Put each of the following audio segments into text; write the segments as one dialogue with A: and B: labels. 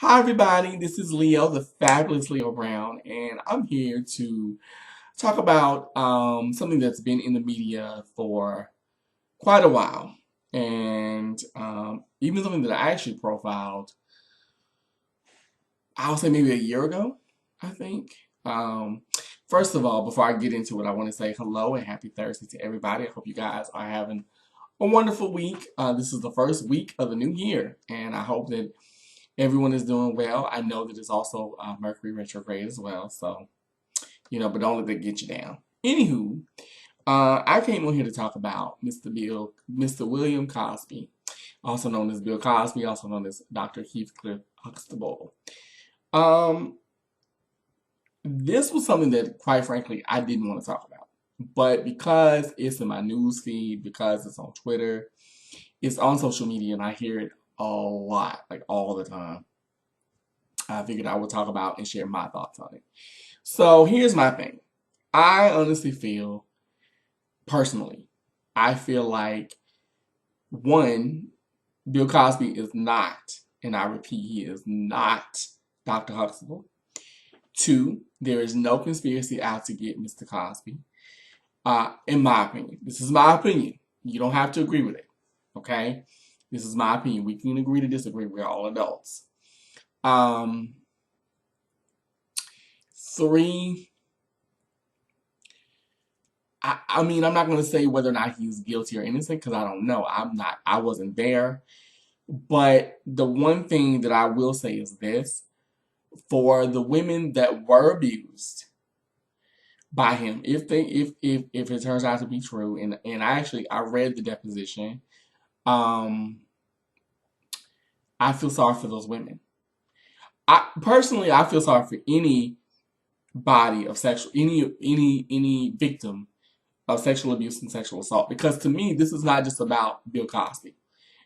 A: Hi, everybody. This is Leo, the fabulous Leo Brown, and I'm here to talk about something that's been in the media for quite a while, and even something that I actually profiled, I'll say maybe a year ago, I think. Um, First of all, before I get into it, I want to say hello and happy Thursday to everybody. I hope you guys are having a wonderful week. This is the first week of the new year, and I hope that everyone is doing well. I know that it's also Mercury retrograde as well, so but don't let that get you down. Anywho, I came on here to talk about Mr. William Cosby, also known as Bill Cosby, also known as Dr. Heathcliff Huxtable. Um, this was something that, quite frankly, I didn't want to talk about, but because it's in my news feed, because it's on Twitter, it's on social media, and I hear it a lot, like all the time. I figured I would talk about and share my thoughts on it. So here's my thing. I honestly feel, personally, I feel like one, Bill Cosby is not, and I repeat, he is not Dr. Huxtable. Two, there is no conspiracy out to get Mr. Cosby. In my opinion, this is my opinion. You don't have to agree with it. Okay, this is my opinion. We can agree to disagree. We're all adults. Um, Three, I mean, I'm not going to say whether or not he's guilty or innocent because I don't know. I wasn't there. But the one thing that I will say is this: for the women that were abused by him, if it turns out to be true, and I read the deposition, um, I feel sorry for those women. I feel sorry for any body of sexual any victim of sexual abuse and sexual assault. Because to me, this is not just about Bill Cosby.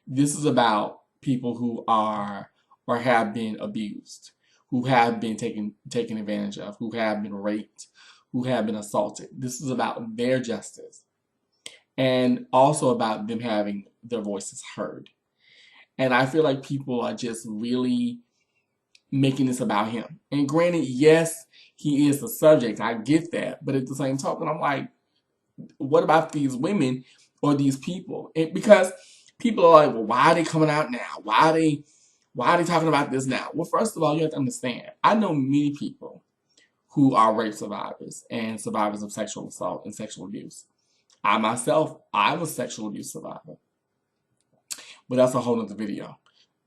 A: This is about people who are or have been abused, who have been taken advantage of, who have been raped, who have been assaulted. This is about their justice and also about them having their voices heard. And I feel like people are just really making this about him. And granted, yes, he is the subject. I get that. But at the same time, I'm like, what about these women or these people? Because people are like, well, why are they coming out now? Why are they talking about this now? Well, first of all, you have to understand. I know many people who are rape survivors and survivors of sexual assault and sexual abuse. I myself, I'm a sexual abuse survivor, but that's a whole other video.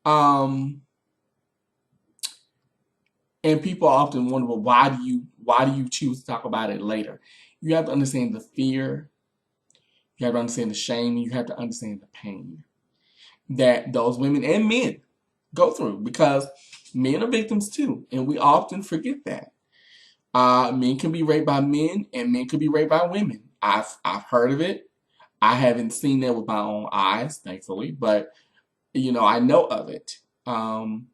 A: Um, and people often wonder, well, why do you choose to talk about it later? You have to understand the fear. You have to understand the shame. And you have to understand the pain that those women and men go through because men are victims too, and we often forget that. Men can be raped by men, and men can be raped by women. I've heard of it. I haven't seen that with my own eyes, thankfully, but I know of it. And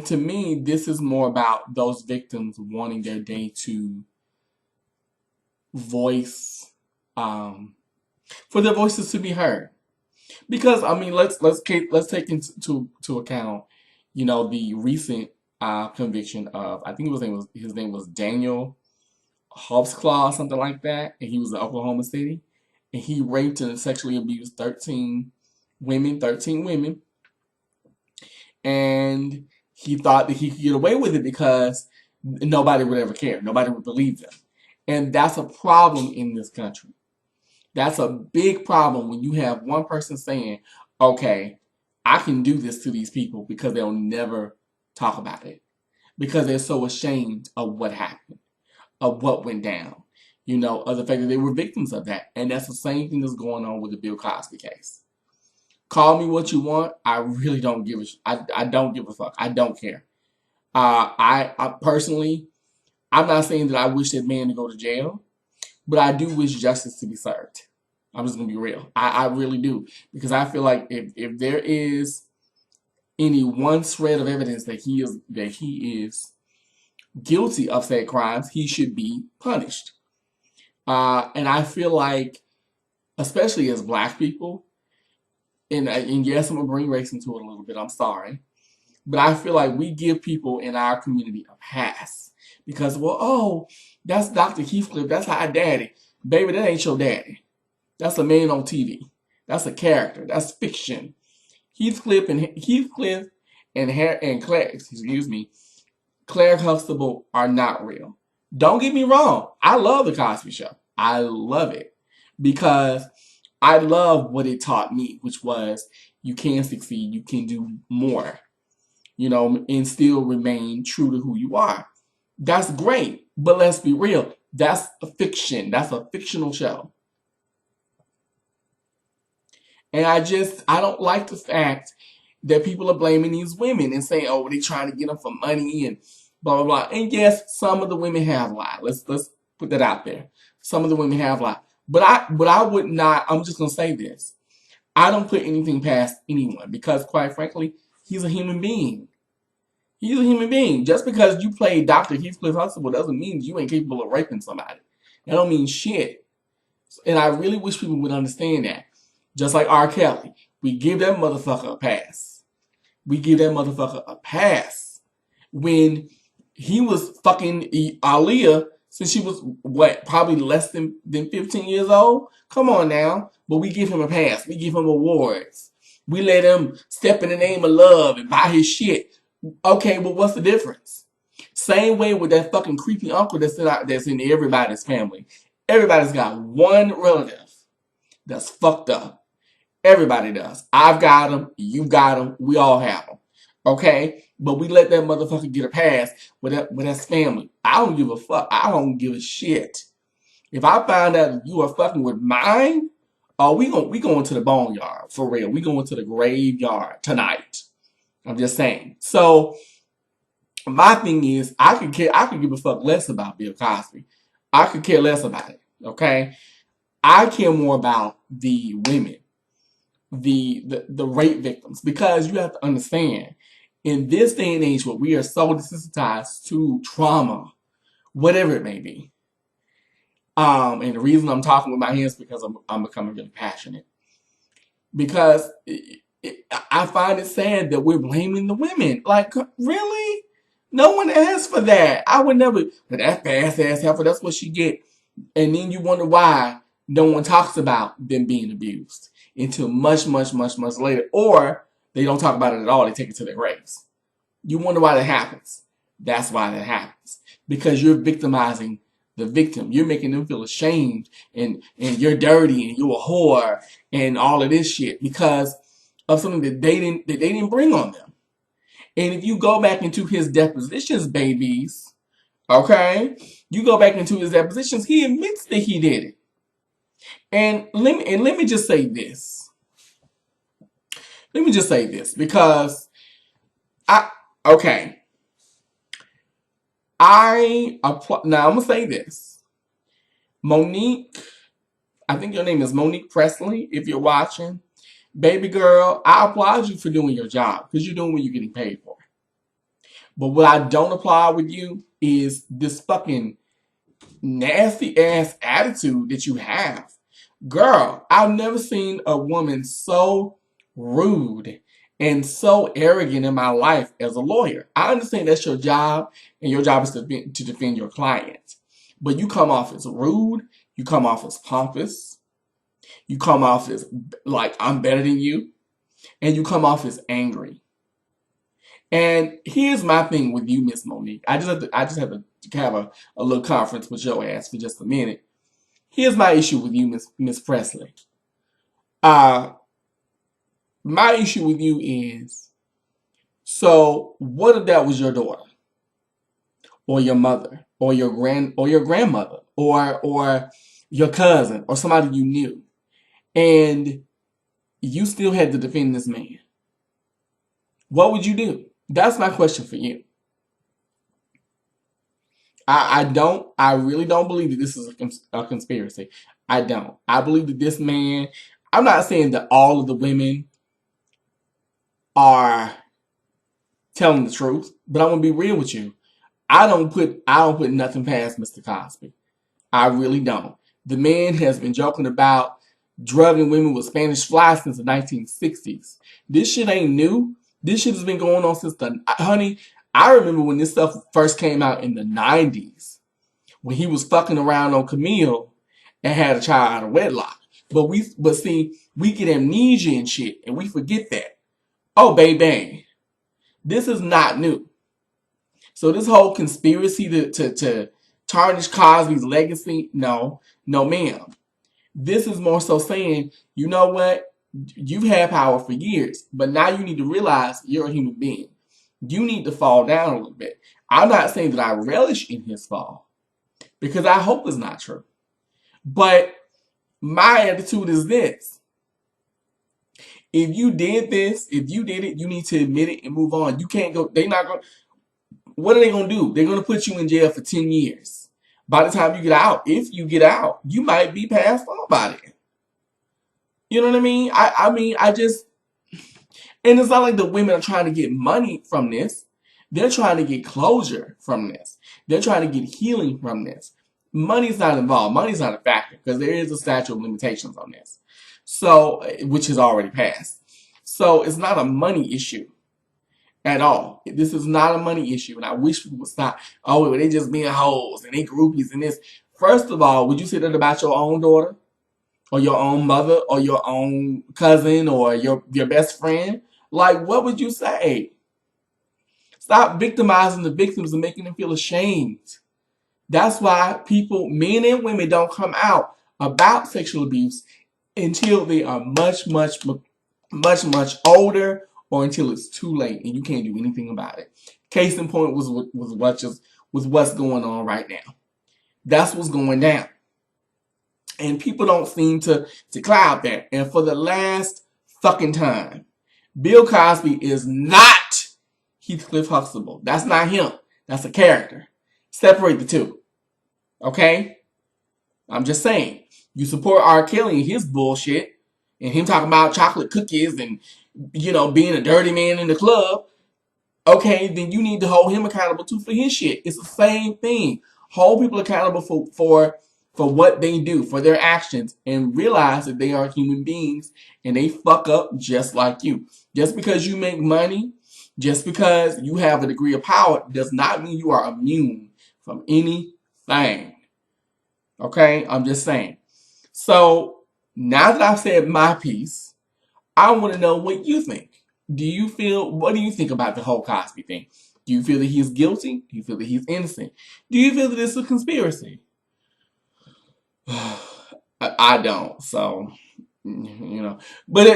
A: to me, this is more about those victims wanting their day to voice, for their voices to be heard. Because I mean, let's take into account, the recent conviction of, I think his name was Daniel Hobsclaw, something like that, and he was in Oklahoma City, and he raped and sexually abused 13 women, and he thought that he could get away with it because nobody would ever care, nobody would believe them, and that's a problem in this country. That's a big problem when you have one person saying, okay, I can do this to these people because they'll never talk about it. Because they're so ashamed of what happened, of what went down, of the fact that they were victims of that. And that's the same thing that's going on with the Bill Cosby case. Call me what you want. I really don't give I don't give a fuck. I don't care. I personally, I'm not saying that I wish that man to go to jail, but I do wish justice to be served. I'm just gonna be real. I really do. Because I feel like if there is any one shred of evidence that he is guilty of said crimes, he should be punished. And I feel like, especially as black people, and yes, I'm gonna bring race into it a little bit. I'm sorry, But I feel like we give people in our community a pass because, well, oh, that's Dr. Heathcliff. That's our daddy. Baby, that ain't your daddy. That's a man on TV. That's a character. That's fiction. Heathcliff and Claire, excuse me, Claire Huxtable are not real. Don't get me wrong. I love the Cosby Show. I love it because I love what it taught me, which was you can succeed, you can do more, and still remain true to who you are. That's great, but let's be real. That's a fiction. That's a fictional show. And I don't like the fact that people are blaming these women and saying, oh, they trying to get them for money and blah, blah, blah. And yes, some of the women have lied. Let's put that out there. Some of the women have lied. But I would not, I'm just going to say this. I don't put anything past anyone because, quite frankly, he's a human being. He's a human being. Just because you play Dr. Heathcliff Huxtable doesn't mean you ain't capable of raping somebody. That don't mean shit. And I really wish people would understand that. Just like R. Kelly. We give that motherfucker a pass. We give that motherfucker a pass. When he was fucking Aaliyah since she was, probably less than 15 years old? Come on now. But we give him a pass. We give him awards. We let him step in the name of love and buy his shit. Okay, well, what's the difference? Same way with that fucking creepy uncle that's in everybody's family. Everybody's got one relative that's fucked up. Everybody does. I've got them. You got them. We all have them. Okay? But we let that motherfucker get a pass with that's family. I don't give a fuck. I don't give a shit. If I find out you are fucking with mine, oh, we going to the boneyard. For real. We going to the graveyard tonight. I'm just saying. So, my thing is, I could give a fuck less about Bill Cosby. I could care less about it. Okay? I care more about the women. The rape victims, because you have to understand, in this day and age where we are so desensitized to trauma, whatever it may be, and the reason I'm talking with my hands because I'm becoming really passionate, because I find it sad that we're blaming the women. Like, really? No one asked for that. I would never. But that fast ass heifer, that's what she get, and then you wonder why no one talks about them being abused until much, much, much, much later. Or they don't talk about it at all. They take it to their graves. You wonder why that happens. That's why that happens. Because you're victimizing the victim. You're making them feel ashamed and you're dirty and you're a whore and all of this shit because of something that they didn't bring on them. And if you go back into his depositions, babies, okay, you go back into his depositions, he admits that he did it. And let me just say this. Let me just say this because now I'm gonna say this. Monique, I think your name is Monique Presley, if you're watching. Baby girl, I applaud you for doing your job because you're doing what you're getting paid for. But what I don't applaud with you is this fucking nasty ass attitude that you have. Girl, I've never seen a woman so rude and so arrogant in my life as a lawyer. I understand that's your job, and your job is to defend your client. But you come off as rude, you come off as pompous, you come off as like I'm better than you, and you come off as angry. And here's my thing with you, Miss Monique. I just have to have a little conference with your ass for just a minute. Here's my issue with you, Miss Presley. My issue with you is, so what if that was your daughter, or your mother, or your grandmother, or your cousin, or somebody you knew, and you still had to defend this man? What would you do? That's my question for you. I really don't believe that this is a conspiracy. I don't. I believe that this man, I'm not saying that all of the women are telling the truth, but I'm gonna be real with you. I don't put nothing past Mr. Cosby. I really don't. The man has been joking about drugging women with Spanish fly since the 1960s. This shit ain't new. This shit has been going on since honey, I remember when this stuff first came out in the 90s, when he was fucking around on Camille and had a child out of wedlock. But see, we get amnesia and shit, and we forget that. Oh, baby, this is not new. So this whole conspiracy to tarnish Cosby's legacy, no, no, ma'am. This is more so saying, you know what? You've had power for years, but now you need to realize you're a human being. You need to fall down a little bit. I'm not saying that I relish in his fall, because I hope it's not true. But my attitude is this. If you did this, if you did it, you need to admit it and move on. You can't go, they're not going, what are they going to do? They're going to put you in jail for 10 years. By the time you get out, if you get out, you might be passed on by it. You know what I mean? I just, and it's not like the women are trying to get money from this. They're trying to get closure from this. They're trying to get healing from this. Money's not involved. Money's not a factor because there is a statute of limitations on this. So, which has already passed. So it's not a money issue at all. This is not a money issue, and I wish people would stop. Oh, well, they just being hoes and they groupies and this. First of all, would you say that about your own daughter, or your own mother, or your own cousin, or your best friend? Like, what would you say? Stop victimizing the victims and making them feel ashamed. That's why people, men and women, don't come out about sexual abuse until they are much, much older, or until it's too late and you can't do anything about it. Case in point was what's going on right now. That's what's going down. And people don't seem to cloud that. And for the last fucking time, Bill Cosby is not Heathcliff Huxtable. That's not him. That's a character. Separate the two. Okay? I'm just saying. You support R. Kelly and his bullshit, and him talking about chocolate cookies and, being a dirty man in the club. Okay, then you need to hold him accountable too for his shit. It's the same thing. Hold people accountable for what they do, for their actions, and realize that they are human beings and they fuck up just like you. Just because you make money, just because you have a degree of power, does not mean you are immune from anything. Okay, I'm just saying. So now that I've said my piece, I want to know what you think. What do you think about the whole Cosby thing? Do you feel that he's guilty? Do you feel that he's innocent? Do you feel that it's a conspiracy? I don't, so, but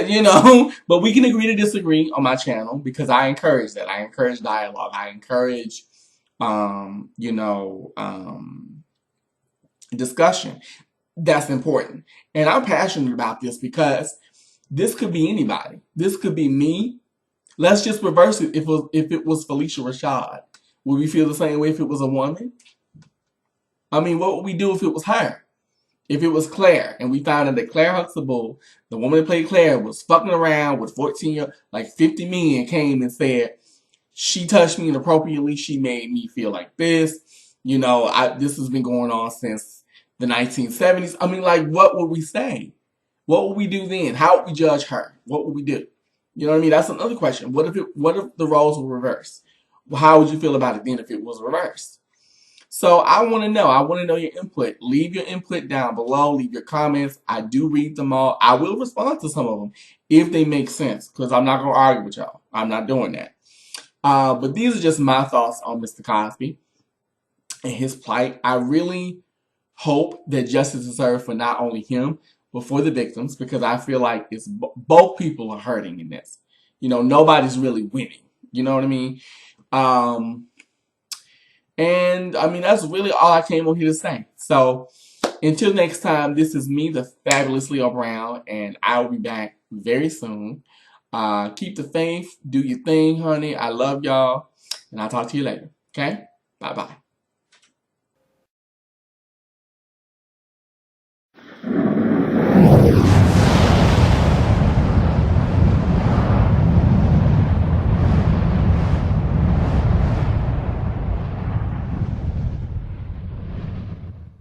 A: we can agree to disagree on my channel because I encourage that. I encourage dialogue. I encourage, discussion. That's important. And I'm passionate about this because this could be anybody. This could be me. Let's just reverse it. If it was Felicia Rashad, would we feel the same way if it was a woman? I mean, what would we do if it was her? If it was Claire, and we found out that Claire Huxtable, the woman that played Claire, was fucking around with 50 men came and said, she touched me inappropriately, she made me feel like this. This has been going on since the 1970s. I mean, like, what would we say? What would we do then? How would we judge her? What would we do? You know what I mean? That's another question. What if the roles were reversed? Well, how would you feel about it then if it was reversed? So I want to know. I want to know your input. Leave your input down below. Leave your comments. I do read them all. I will respond to some of them if they make sense because I'm not going to argue with y'all. I'm not doing that. But these are just my thoughts on Mr. Cosby and his plight. I really hope that justice is served for not only him, but for the victims, because I feel like it's both people are hurting in this. Nobody's really winning. You know what I mean? And I mean, that's really all I came on here to say. So until next time, this is me, the fabulous Leo Brown, and I will be back very soon. Keep the faith. Do your thing, honey. I love y'all. And I'll talk to you later. Okay? Bye-bye.